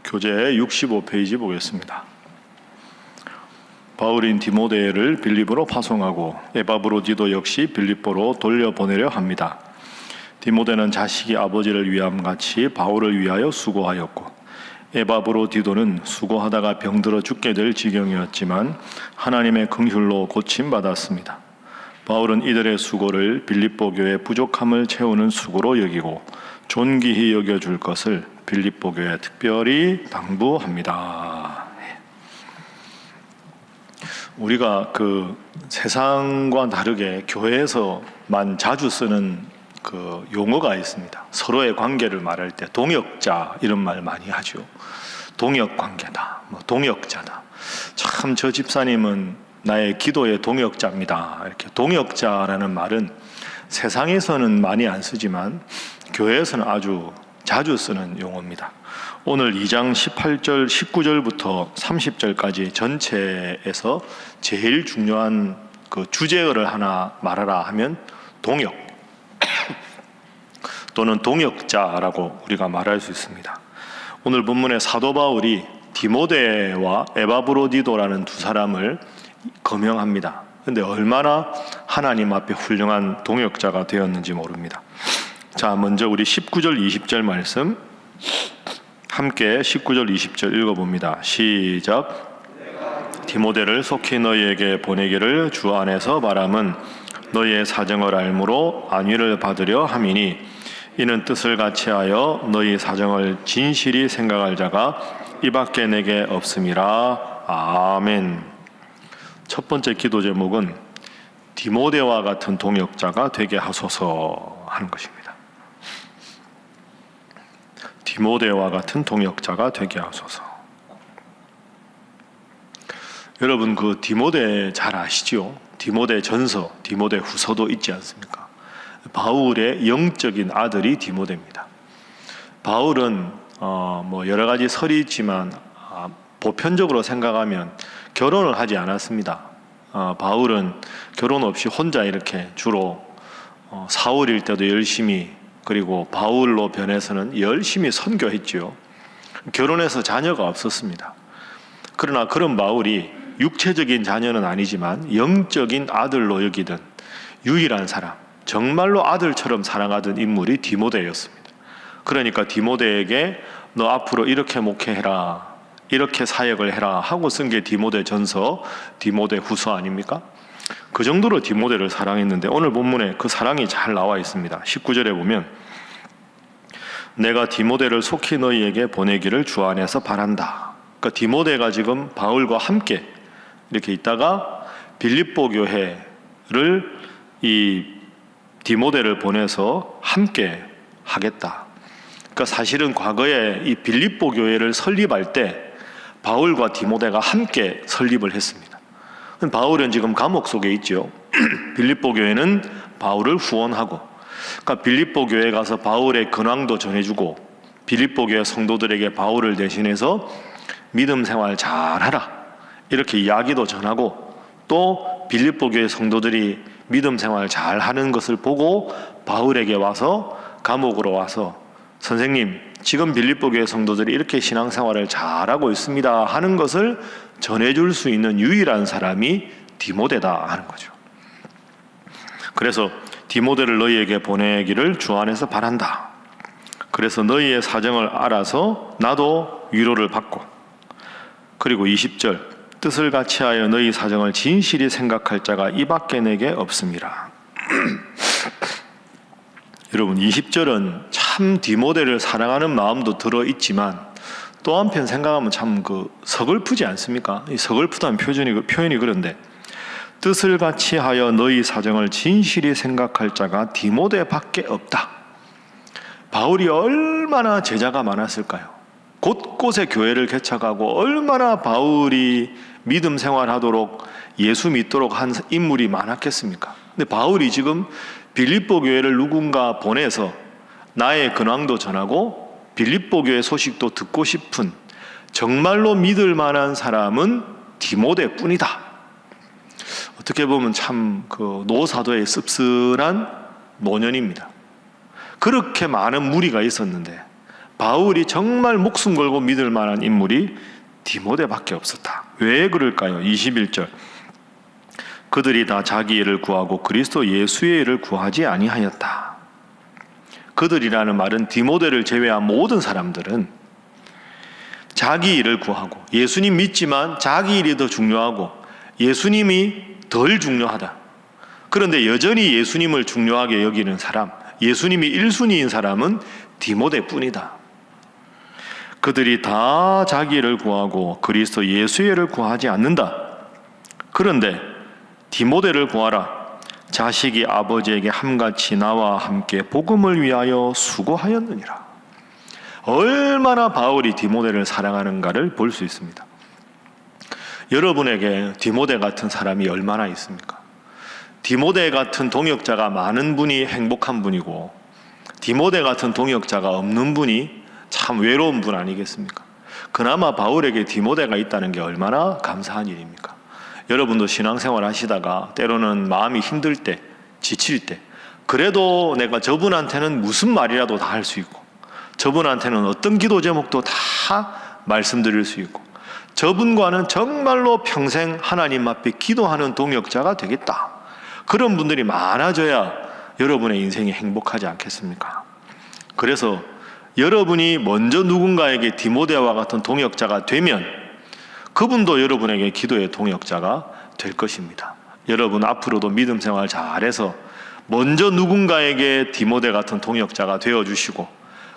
교재 65페이지 보겠습니다. 바울인 디모데를 빌립보로 파송하고 에바브로디도 역시 빌립보로 돌려보내려 합니다. 디모데는 자식이 아버지를 위함같이 바울을 위하여 수고하였고 에바브로디도는 수고하다가 병들어 죽게 될 지경이었지만 하나님의 긍휼로 고침받았습니다. 바울은 이들의 수고를 빌립보 교회의 부족함을 채우는 수고로 여기고 존귀히 여겨줄 것을 빌립보 교회에 특별히 당부합니다. 우리가 세상과 다르게 교회에서만 자주 쓰는 용어가 있습니다. 서로의 관계를 말할 때 동역자 이런 말 많이 하죠. 동역 관계다, 동역자다. 참 저 집사님은 나의 기도의 동역자입니다. 이렇게 동역자라는 말은 세상에서는 많이 안 쓰지만 교회에서는 아주 자주 쓰는 용어입니다. 오늘 2장 18절, 19절부터 30절까지 전체에서 제일 중요한 주제어를 하나 말하라 하면 동역 또는 동역자라고 우리가 말할 수 있습니다. 오늘 본문의 사도 바울이 디모데와 에바브로디도라는 두 사람을 거명합니다. 그런데 얼마나 하나님 앞에 훌륭한 동역자가 되었는지 모릅니다. 자, 먼저 우리 19절, 20절 말씀 함께 19절, 20절 읽어봅니다. 시작. 디모데를 속히 너희에게 보내기를 주 안에서 바람은 너희의 사정을 알므로 안위를 받으려 함이니 이는 뜻을 같이하여 너희 사정을 진실히 생각할 자가 이밖에 내게 없음이라. 아멘. 첫 번째 기도 제목은 디모데와 같은 동역자가 되게 하소서 하는 것입니다. 디모데와 같은 동역자가 되게 하소서. 여러분 디모데 잘 아시죠? 디모데 전서, 디모데 후서도 있지 않습니까? 바울의 영적인 아들이 디모데입니다. 바울은 여러 가지 설이 있지만 보편적으로 생각하면 결혼을 하지 않았습니다. 바울은 결혼 없이 혼자 이렇게 주로 사울일 때도 열심히, 그리고 바울로 변해서는 열심히 선교했지요. 결혼해서 자녀가 없었습니다. 그러나 그런 바울이 육체적인 자녀는 아니지만 영적인 아들로 여기던 유일한 사람, 정말로 아들처럼 사랑하던 인물이 디모데였습니다. 그러니까 디모데에게 너 앞으로 이렇게 목회해라, 이렇게 사역을 해라 하고 쓴 게 디모데 전서, 디모데 후서 아닙니까? 그 정도로 디모데를 사랑했는데 오늘 본문에 그 사랑이 잘 나와 있습니다. 19절에 보면 내가 디모데를 속히 너희에게 보내기를 주 안에서 바란다. 그러니까 디모데가 지금 바울과 함께 이렇게 있다가 빌립보 교회를 이 디모데를 보내서 함께 하겠다. 그러니까 사실은 과거에 이 빌립보 교회를 설립할 때 바울과 디모데가 함께 설립을 했습니다. 바울은 지금 감옥 속에 있죠. 빌립보 교회는 바울을 후원하고, 그러니까 빌립보 교회에 가서 바울의 근황도 전해주고, 빌립보 교회 성도들에게 바울을 대신해서 믿음 생활 잘하라 이렇게 이야기도 전하고, 또 빌립보 교회 성도들이 믿음 생활 잘하는 것을 보고 바울에게 와서 감옥으로 와서 선생님, 지금 빌립보 교회 성도들이 이렇게 신앙생활을 잘하고 있습니다 하는 것을 전해줄 수 있는 유일한 사람이 디모데다 하는 거죠. 그래서 디모데를 너희에게 보내기를 주 안에서 바란다. 그래서 너희의 사정을 알아서 나도 위로를 받고, 그리고 20절 뜻을 같이하여 너희 사정을 진실히 생각할 자가 이밖에 내게 없음이라. 여러분 20절은 참 디모데를 사랑하는 마음도 들어있지만 또 한편 생각하면 참 서글프지 않습니까? 이 서글프다는 표현이 그런데 뜻을 같이하여 너희 사정을 진실히 생각할 자가 디모데밖에 없다. 바울이 얼마나 제자가 많았을까요? 곳곳에 교회를 개척하고 얼마나 바울이 믿음 생활하도록 예수 믿도록 한 인물이 많았겠습니까? 근데 바울이 지금 빌립보 교회를 누군가 보내서 나의 근황도 전하고 빌립보 교회 소식도 듣고 싶은 정말로 믿을 만한 사람은 디모데뿐이다. 어떻게 보면 참 노사도의 씁쓸한 노년입니다. 그렇게 많은 무리가 있었는데 바울이 정말 목숨 걸고 믿을 만한 인물이 디모데밖에 없었다. 왜 그럴까요? 21절. 그들이 다 자기 일을 구하고 그리스도 예수의 일을 구하지 아니하였다. 그들이라는 말은 디모데를 제외한 모든 사람들은 자기 일을 구하고, 예수님 믿지만 자기 일이 더 중요하고 예수님이 덜 중요하다. 그런데 여전히 예수님을 중요하게 여기는 사람, 예수님이 1순위인 사람은 디모데뿐이다. 그들이 다 자기 일을 구하고 그리스도 예수의 일을 구하지 않는다. 그런데 디모데를 구하라. 자식이 아버지에게 함같이 나와 함께 복음을 위하여 수고하였느니라. 얼마나 바울이 디모데를 사랑하는가를 볼 수 있습니다. 여러분에게 디모데 같은 사람이 얼마나 있습니까? 디모데 같은 동역자가 많은 분이 행복한 분이고, 디모데 같은 동역자가 없는 분이 참 외로운 분 아니겠습니까? 그나마 바울에게 디모데가 있다는 게 얼마나 감사한 일입니까? 여러분도 신앙생활 하시다가 때로는 마음이 힘들 때, 지칠 때, 그래도 내가 저분한테는 무슨 말이라도 다 할 수 있고, 저분한테는 어떤 기도 제목도 다 말씀드릴 수 있고, 저분과는 정말로 평생 하나님 앞에 기도하는 동역자가 되겠다. 그런 분들이 많아져야 여러분의 인생이 행복하지 않겠습니까? 그래서 여러분이 먼저 누군가에게 디모데와 같은 동역자가 되면 그분도 여러분에게 기도의 동역자가 될 것입니다. 여러분 앞으로도 믿음 생활 잘해서 먼저 누군가에게 디모데 같은 동역자가 되어주시고,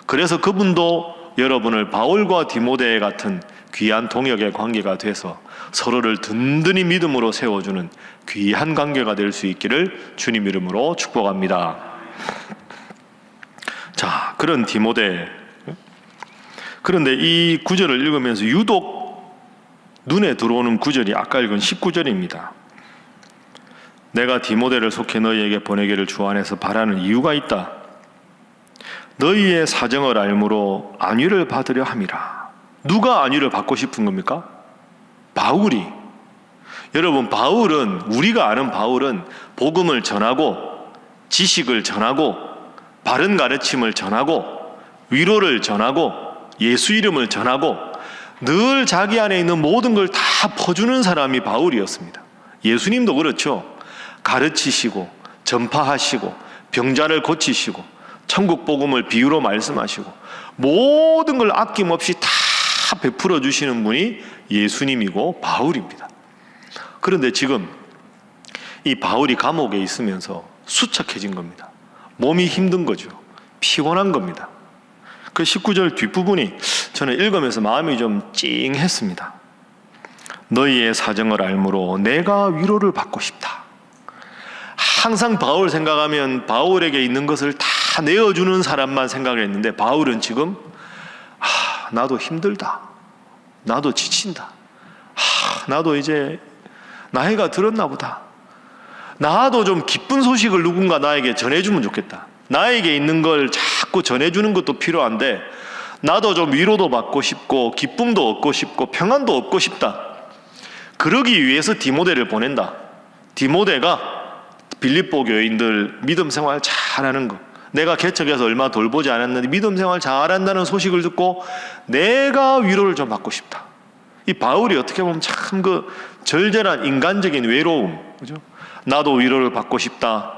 그래서 그분도 여러분을 바울과 디모데 같은 귀한 동역의 관계가 돼서 서로를 든든히 믿음으로 세워주는 귀한 관계가 될 수 있기를 주님 이름으로 축복합니다. 자, 그런 디모데. 그런데 이 구절을 읽으면서 유독 눈에 들어오는 구절이 아까 읽은 19절입니다. 내가 디모데를 속해 너희에게 보내기를 주 안에서 바라는 이유가 있다. 너희의 사정을 알므로 안위를 받으려 함이라. 누가 안위를 받고 싶은 겁니까? 바울이. 여러분, 바울은, 우리가 아는 바울은 복음을 전하고 지식을 전하고 바른 가르침을 전하고 위로를 전하고 예수 이름을 전하고 늘 자기 안에 있는 모든 걸 다 퍼주는 사람이 바울이었습니다. 예수님도 그렇죠. 가르치시고 전파하시고 병자를 고치시고 천국 복음을 비유로 말씀하시고 모든 걸 아낌없이 다 베풀어 주시는 분이 예수님이고 바울입니다. 그런데 지금 이 바울이 감옥에 있으면서 수척해진 겁니다. 몸이 힘든 거죠. 피곤한 겁니다. 그 19절 뒷부분이 저는 읽으면서 마음이 좀 찡했습니다. 너희의 사정을 알므로 내가 위로를 받고 싶다. 항상 바울 생각하면 바울에게 있는 것을 다 내어주는 사람만 생각을 했는데, 바울은 지금 나도 힘들다. 나도 지친다. 나도 이제 나이가 들었나 보다. 나도 좀 기쁜 소식을 누군가 나에게 전해주면 좋겠다. 나에게 있는 걸 자꾸 전해주는 것도 필요한데 나도 좀 위로도 받고 싶고 기쁨도 얻고 싶고 평안도 얻고 싶다. 그러기 위해서 디모데를 보낸다. 디모데가 빌립보 교인들 믿음 생활 잘하는 거, 내가 개척해서 얼마 돌보지 않았는데 믿음 생활 잘한다는 소식을 듣고 내가 위로를 좀 받고 싶다. 이 바울이 어떻게 보면 참 그 절절한 인간적인 외로움, 그죠? 나도 위로를 받고 싶다.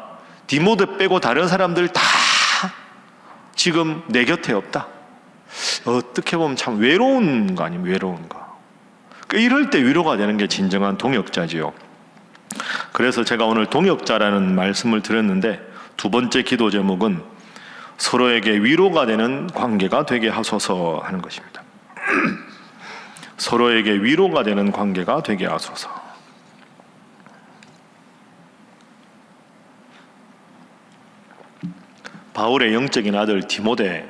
디모데 빼고 다른 사람들 다 지금 내 곁에 없다. 어떻게 보면 참 외로운 거 아니면 외로운 거. 이럴 때 위로가 되는 게 진정한 동역자지요. 그래서 제가 오늘 동역자라는 말씀을 드렸는데, 두 번째 기도 제목은 서로에게 위로가 되는 관계가 되게 하소서 하는 것입니다. 서로에게 위로가 되는 관계가 되게 하소서. 바울의 영적인 아들 디모데,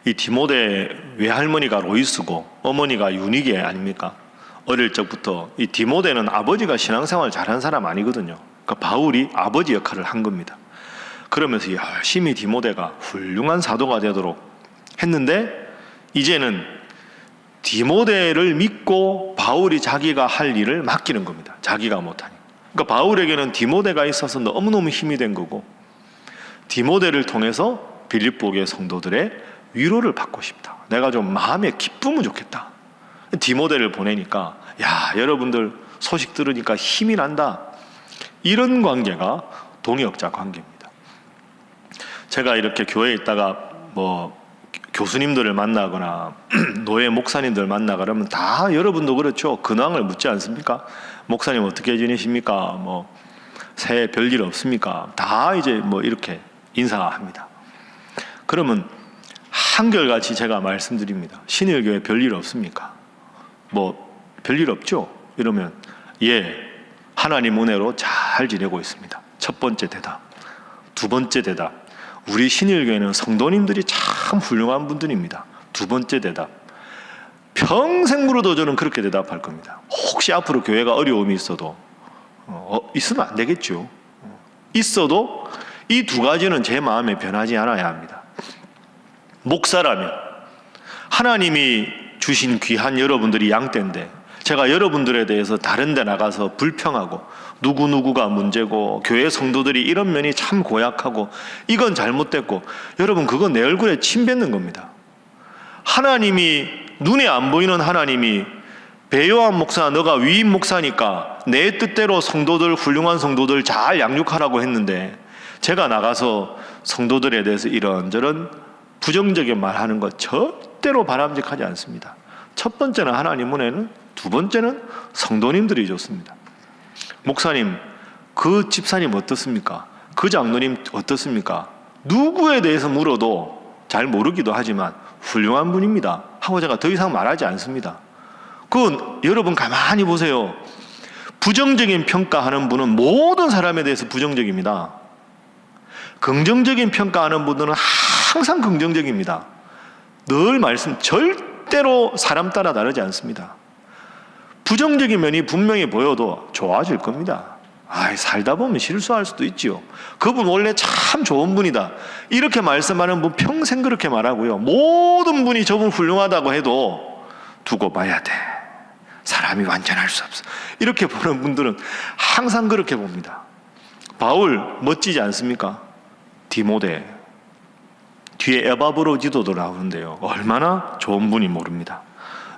이 디모데 외할머니가 로이스고 어머니가 유니게 아닙니까? 어릴 적부터 이 디모데는 아버지가 신앙생활 잘한 사람 아니거든요. 그러니까 바울이 아버지 역할을 한 겁니다. 그러면서 열심히 디모데가 훌륭한 사도가 되도록 했는데, 이제는 디모데를 믿고 바울이 자기가 할 일을 맡기는 겁니다. 자기가 못하니. 그러니까 바울에게는 디모데가 있어서 너무너무 힘이 된 거고, 디모데를 통해서 빌립보교의 성도들의 위로를 받고 싶다. 내가 좀 마음에 기쁘면 좋겠다. 디모데를 보내니까 야, 여러분들 소식 들으니까 힘이 난다. 이런 관계가 동역자 관계입니다. 제가 이렇게 교회에 있다가 교수님들을 만나거나 노예 목사님들 만나 그러면 다 여러분도 그렇죠. 근황을 묻지 않습니까? 목사님 어떻게 지내십니까? 새해 별일 없습니까? 다 이제 이렇게 인사합니다. 그러면 한결같이 제가 말씀드립니다. 신일교회 별일 없습니까? 별일 없죠? 이러면 예, 하나님 은혜로 잘 지내고 있습니다. 첫 번째 대답. 두 번째 대답. 우리 신일교회는 성도님들이 참 훌륭한 분들입니다. 두 번째 대답. 평생 물어도 저는 그렇게 대답할 겁니다. 혹시 앞으로 교회가 어려움이 있어도 있으면 안 되겠죠. 있어도 이 두 가지는 제 마음에 변하지 않아야 합니다. 목사라면 하나님이 주신 귀한 여러분들이 양떼인데 제가 여러분들에 대해서 다른 데 나가서 불평하고 누구누구가 문제고 교회 성도들이 이런 면이 참 고약하고 이건 잘못됐고, 여러분 그건 내 얼굴에 침 뱉는 겁니다. 하나님이, 눈에 안 보이는 하나님이 배요한 목사 너가 위임 목사니까 내 뜻대로 성도들, 훌륭한 성도들 잘 양육하라고 했는데 제가 나가서 성도들에 대해서 이런저런 부정적인 말하는 것 절대로 바람직하지 않습니다. 첫 번째는 하나님 은혜는, 두 번째는 성도님들이 좋습니다. 목사님, 그 집사님 어떻습니까? 그 장로님 어떻습니까? 누구에 대해서 물어도 잘 모르기도 하지만 훌륭한 분입니다 하고 제가 더 이상 말하지 않습니다. 그건 여러분 가만히 보세요. 부정적인 평가하는 분은 모든 사람에 대해서 부정적입니다. 긍정적인 평가하는 분들은 항상 긍정적입니다. 늘 절대로 사람 따라 다르지 않습니다. 부정적인 면이 분명히 보여도 좋아질 겁니다. 살다 보면 실수할 수도 있지요. 그분 원래 참 좋은 분이다. 이렇게 말씀하는 분 평생 그렇게 말하고요. 모든 분이 저분 훌륭하다고 해도 두고 봐야 돼. 사람이 완전할 수 없어. 이렇게 보는 분들은 항상 그렇게 봅니다. 바울 멋지지 않습니까? 디모데. 뒤에 에바브로디도도 나오는데요. 얼마나 좋은 분이 모릅니다.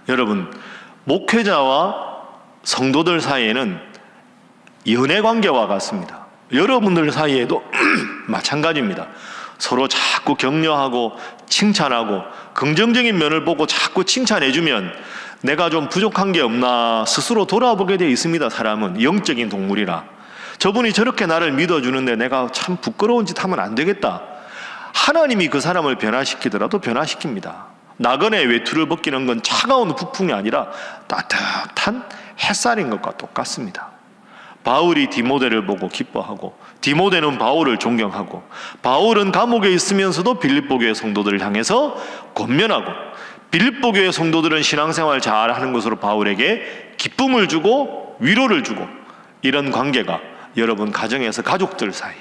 여러분, 목회자와 성도들 사이에는 연애 관계와 같습니다. 여러분들 사이에도 마찬가지입니다. 서로 자꾸 격려하고 칭찬하고 긍정적인 면을 보고 자꾸 칭찬해주면 내가 좀 부족한 게 없나 스스로 돌아보게 되어 있습니다. 사람은 영적인 동물이라. 저분이 저렇게 나를 믿어주는데 내가 참 부끄러운 짓 하면 안 되겠다. 하나님이 그 사람을 변화시키더라도 변화시킵니다. 나그네의 외투를 벗기는 건 차가운 북풍이 아니라 따뜻한 햇살인 것과 똑같습니다. 바울이 디모데를 보고 기뻐하고 디모데는 바울을 존경하고 바울은 감옥에 있으면서도 빌립보 교회 성도들을 향해서 권면하고 빌립보 교회 성도들은 신앙생활 잘하는 것으로 바울에게 기쁨을 주고 위로를 주고, 이런 관계가 여러분 가정에서 가족들 사이에,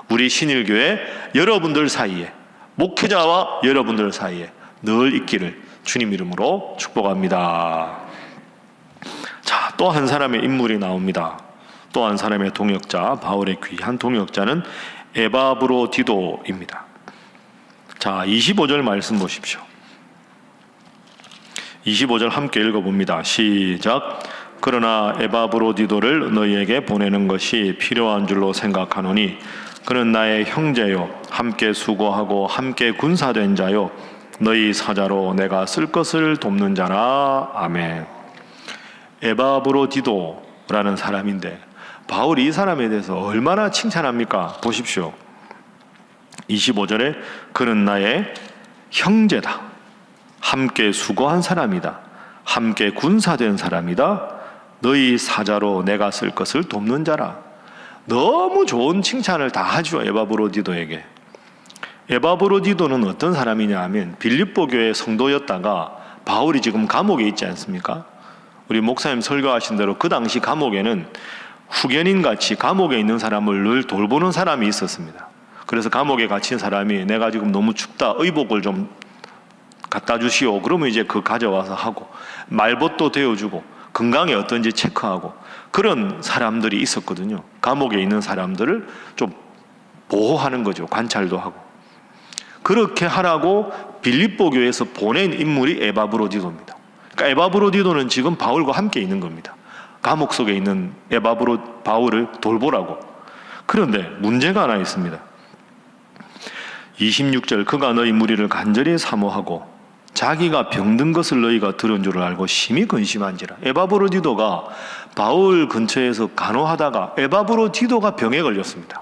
우리 신일교회 여러분들 사이에, 목회자와 여러분들 사이에 늘 있기를 주님 이름으로 축복합니다. 자, 또 한 사람의 인물이 나옵니다. 또 한 사람의 동역자, 바울의 귀한 동역자는 에바브로디도입니다. 자, 25절 말씀 보십시오. 25절 함께 읽어봅니다. 시작. 그러나 에바브로디도를 너희에게 보내는 것이 필요한 줄로 생각하노니 그는 나의 형제요 함께 수고하고 함께 군사된 자요 너희 사자로 내가 쓸 것을 돕는 자라. 아멘. 에바브로디도라는 사람인데 바울이 이 사람에 대해서 얼마나 칭찬합니까? 보십시오. 25절에 그는 나의 형제다. 함께 수고한 사람이다. 함께 군사된 사람이다. 너희 사자로 내가 쓸 것을 돕는 자라. 너무 좋은 칭찬을 다 하죠. 에바브로디도에게. 에바브로디도는 어떤 사람이냐 하면 빌립보 교회 성도였다가 바울이 지금 감옥에 있지 않습니까? 우리 목사님 설교하신 대로 그 당시 감옥에는 후견인같이 감옥에 있는 사람을 늘 돌보는 사람이 있었습니다. 그래서 감옥에 갇힌 사람이 내가 지금 너무 춥다, 의복을 좀 갖다 주시오. 그러면 이제 그 가져와서 하고, 말벗도 데워주고 건강이 어떤지 체크하고, 그런 사람들이 있었거든요. 감옥에 있는 사람들을 좀 보호하는 거죠. 관찰도 하고. 그렇게 하라고 빌립보 교회에서 보낸 인물이 에바브로디도입니다. 그러니까 에바브로디도는 지금 바울과 함께 있는 겁니다. 감옥 속에 있는 바울을 돌보라고. 그런데 문제가 하나 있습니다. 26절, 그가 너희 무리를 간절히 사모하고 자기가 병든 것을 너희가 들은 줄 알고 심히 근심한지라. 에바브로디도가 바울 근처에서 간호하다가 에바브로디도가 병에 걸렸습니다.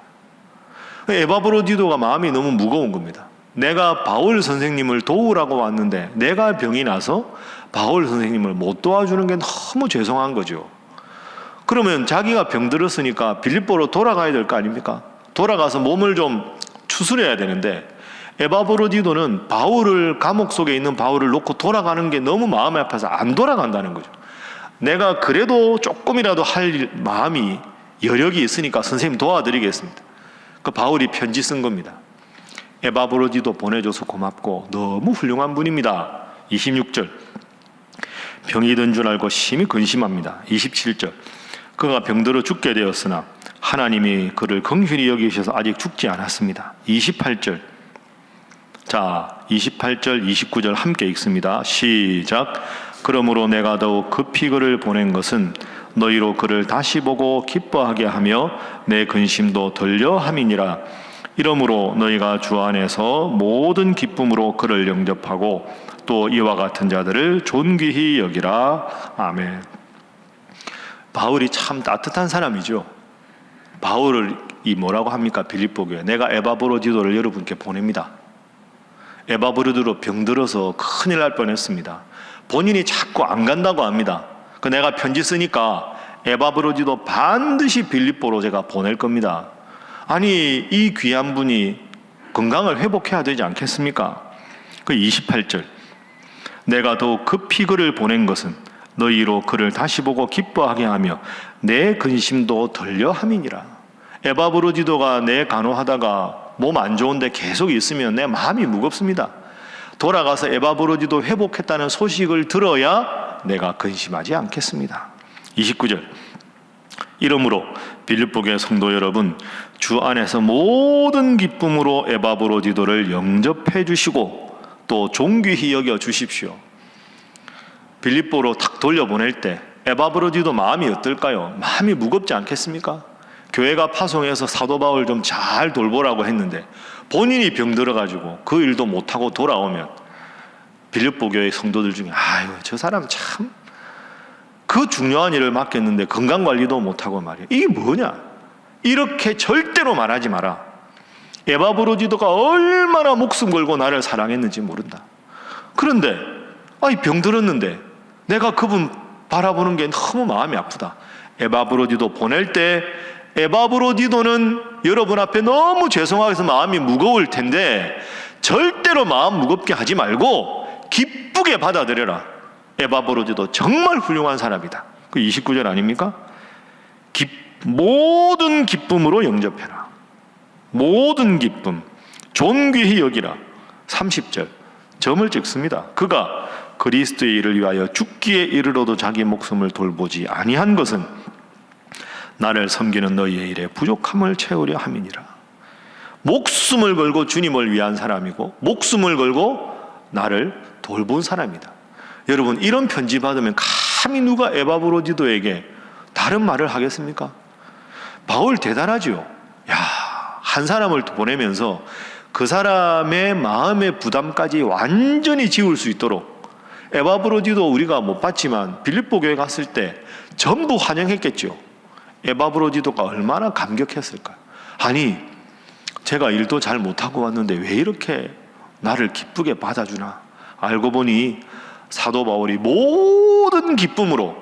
에바브로디도가 마음이 너무 무거운 겁니다. 내가 바울 선생님을 도우라고 왔는데 내가 병이 나서 바울 선생님을 못 도와주는 게 너무 죄송한 거죠. 그러면 자기가 병들었으니까 빌립보로 돌아가야 될 거 아닙니까? 돌아가서 몸을 좀 추스려야 되는데 에바브로디도는 감옥 속에 있는 바울을 놓고 돌아가는 게 너무 마음이 아파서 안 돌아간다는 거죠. 내가 그래도 조금이라도 할 마음이 여력이 있으니까 선생님 도와드리겠습니다. 그 바울이 편지 쓴 겁니다. 에바브로디도 보내줘서 고맙고 너무 훌륭한 분입니다. 26절, 병이 든 줄 알고 심히 근심합니다. 27절, 그가 병들어 죽게 되었으나 하나님이 그를 긍휼히 여기셔서 아직 죽지 않았습니다. 28절, 자 28절 29절 함께 읽습니다. 시작. 그러므로 내가 더욱 급히 그를 보낸 것은 너희로 그를 다시 보고 기뻐하게 하며 내 근심도 덜려 함이니라. 이러므로 너희가 주 안에서 모든 기쁨으로 그를 영접하고 또 이와 같은 자들을 존귀히 여기라. 아멘. 바울이 참 따뜻한 사람이죠. 바울을 뭐라고 합니까? 빌립보 교회. 내가 에바브로디도를 여러분께 보냅니다. 에바브로디도 병들어서 큰일 날 뻔했습니다. 본인이 자꾸 안 간다고 합니다. 내가 편지 쓰니까 에바브로디도 반드시 빌립보로 제가 보낼 겁니다. 아니, 이 귀한 분이 건강을 회복해야 되지 않겠습니까? 28절, 내가 더욱 급히 그를 보낸 것은 너희로 그를 다시 보고 기뻐하게 하며 내 근심도 덜려 함이니라. 에바브로디도가 내 간호하다가 몸 안 좋은데 계속 있으면 내 마음이 무겁습니다. 돌아가서 에바브로디도 회복했다는 소식을 들어야 내가 근심하지 않겠습니다. 29절, 이러므로 빌립보 교회 성도 여러분, 주 안에서 모든 기쁨으로 에바브로디도를 영접해 주시고 또 존귀히 여겨 주십시오. 빌립보로 탁 돌려보낼 때 에바브로디도 마음이 어떨까요? 마음이 무겁지 않겠습니까? 교회가 파송해서 사도 바울 좀 잘 돌보라고 했는데 본인이 병들어가지고 그 일도 못하고 돌아오면 빌립보 교회 성도들 중에 아유, 저 사람 참 그 중요한 일을 맡겼는데 건강관리도 못하고 말이야. 이게 뭐냐? 이렇게 절대로 말하지 마라. 에바브로디도가 얼마나 목숨 걸고 나를 사랑했는지 모른다. 그런데 병들었는데 내가 그분 바라보는 게 너무 마음이 아프다. 에바브로디도 보낼 때 에바브로디도는 여러분 앞에 너무 죄송하게 해서 마음이 무거울 텐데 절대로 마음 무겁게 하지 말고 기쁘게 받아들여라. 에바브로디도 정말 훌륭한 사람이다. 그 29절 아닙니까? 모든 기쁨으로 영접해라. 모든 기쁨, 존귀히 여기라. 30절, 점을 찍습니다. 그가 그리스도의 일을 위하여 죽기에 이르러도 자기 목숨을 돌보지 아니한 것은 나를 섬기는 너희의 일에 부족함을 채우려 함이니라. 목숨을 걸고 주님을 위한 사람이고 목숨을 걸고 나를 돌본 사람이다. 여러분, 이런 편지 받으면 감히 누가 에바브로디도에게 다른 말을 하겠습니까? 바울 대단하지요. 한 사람을 보내면서 그 사람의 마음의 부담까지 완전히 지울 수 있도록 에바브로디도 우리가 못 봤지만 빌립보 교회 갔을 때 전부 환영했겠죠. 에바브로디도가 얼마나 감격했을까요? 아니, 제가 일도 잘 못하고 왔는데 왜 이렇게 나를 기쁘게 받아주나? 알고 보니 사도 바울이 모든 기쁨으로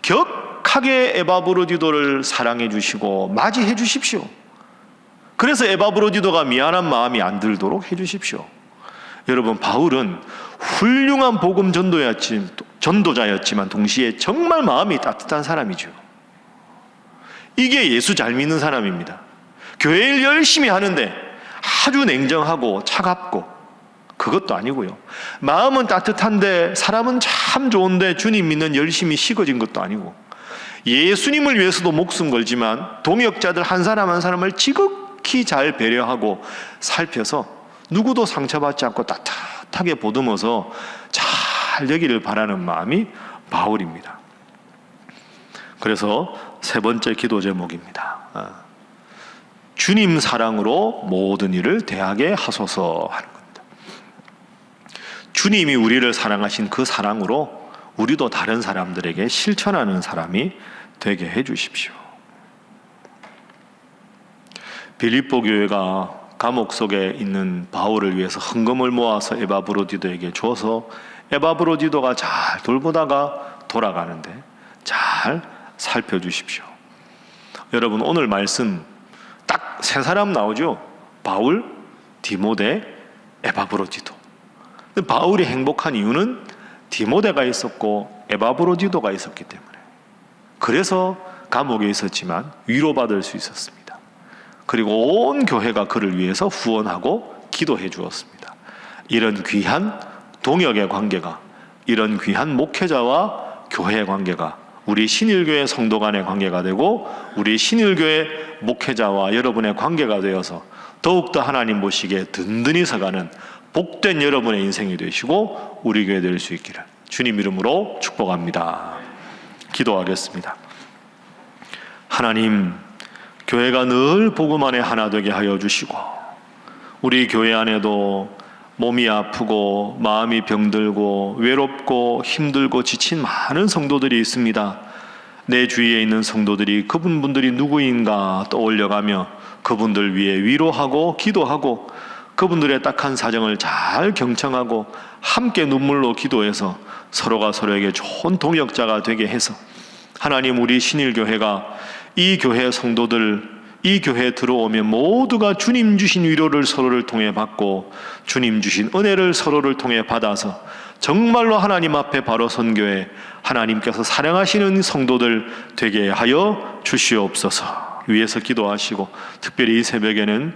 격하게 에바브로디도를 사랑해 주시고 맞이해 주십시오. 그래서 에바브로디도가 미안한 마음이 안 들도록 해 주십시오. 여러분, 바울은 훌륭한 복음 전도자였지만 동시에 정말 마음이 따뜻한 사람이죠. 이게 예수 잘 믿는 사람입니다. 교회를 열심히 하는데 아주 냉정하고 차갑고 그것도 아니고요. 마음은 따뜻한데 사람은 참 좋은데 주님 믿는 열심히 식어진 것도 아니고 예수님을 위해서도 목숨 걸지만 동역자들 한 사람 한 사람을 지극히 잘 배려하고 살펴서 누구도 상처받지 않고 따뜻하게 깨끗하게 보듬어서 잘 되기를 바라는 마음이 바울입니다. 그래서 세 번째 기도 제목입니다. 주님 사랑으로 모든 일을 대하게 하소서 하는 겁니다. 주님이 우리를 사랑하신 그 사랑으로 우리도 다른 사람들에게 실천하는 사람이 되게 해 주십시오. 빌립보 교회가 감옥 속에 있는 바울을 위해서 헌금을 모아서 에바브로디도에게 줘서 에바브로디도가 잘 돌보다가 돌아가는데 잘 살펴주십시오. 여러분, 오늘 말씀 딱 세 사람 나오죠. 바울, 디모데, 에바브로디도. 바울이 행복한 이유는 디모데가 있었고 에바브로디도가 있었기 때문에, 그래서 감옥에 있었지만 위로받을 수 있었습니다. 그리고 온 교회가 그를 위해서 후원하고 기도해 주었습니다. 이런 귀한 동역의 관계가, 이런 귀한 목회자와 교회의 관계가 우리 신일교회 성도 간의 관계가 되고 우리 신일교회 목회자와 여러분의 관계가 되어서 더욱더 하나님 보시기에 든든히 서가는 복된 여러분의 인생이 되시고 우리 교회 될 수 있기를 주님 이름으로 축복합니다. 기도하겠습니다. 하나님, 교회가 늘 복음 안에 하나 되게 하여 주시고 우리 교회 안에도 몸이 아프고 마음이 병들고 외롭고 힘들고 지친 많은 성도들이 있습니다. 내 주위에 있는 성도들이 그분들이 누구인가 떠올려가며 그분들 위해 위로하고 기도하고 그분들의 딱한 사정을 잘 경청하고 함께 눈물로 기도해서 서로가 서로에게 좋은 동역자가 되게 해서 하나님, 우리 신일교회가 이 교회 성도들, 이 교회에 들어오면 모두가 주님 주신 위로를 서로를 통해 받고 주님 주신 은혜를 서로를 통해 받아서 정말로 하나님 앞에 바로 선 교회, 하나님께서 사랑하시는 성도들 되게 하여 주시옵소서. 위에서 기도하시고, 특별히 이 새벽에는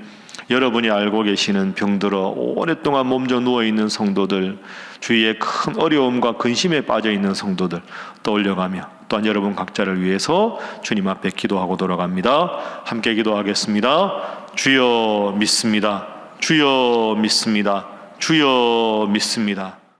여러분이 알고 계시는 병들어 오랫동안 몸져 누워있는 성도들, 주위에 큰 어려움과 근심에 빠져있는 성도들 떠올려가며 또한 여러분 각자를 위해서 주님 앞에 기도하고 돌아갑니다. 함께 기도하겠습니다. 주여 믿습니다. 주여 믿습니다. 주여 믿습니다.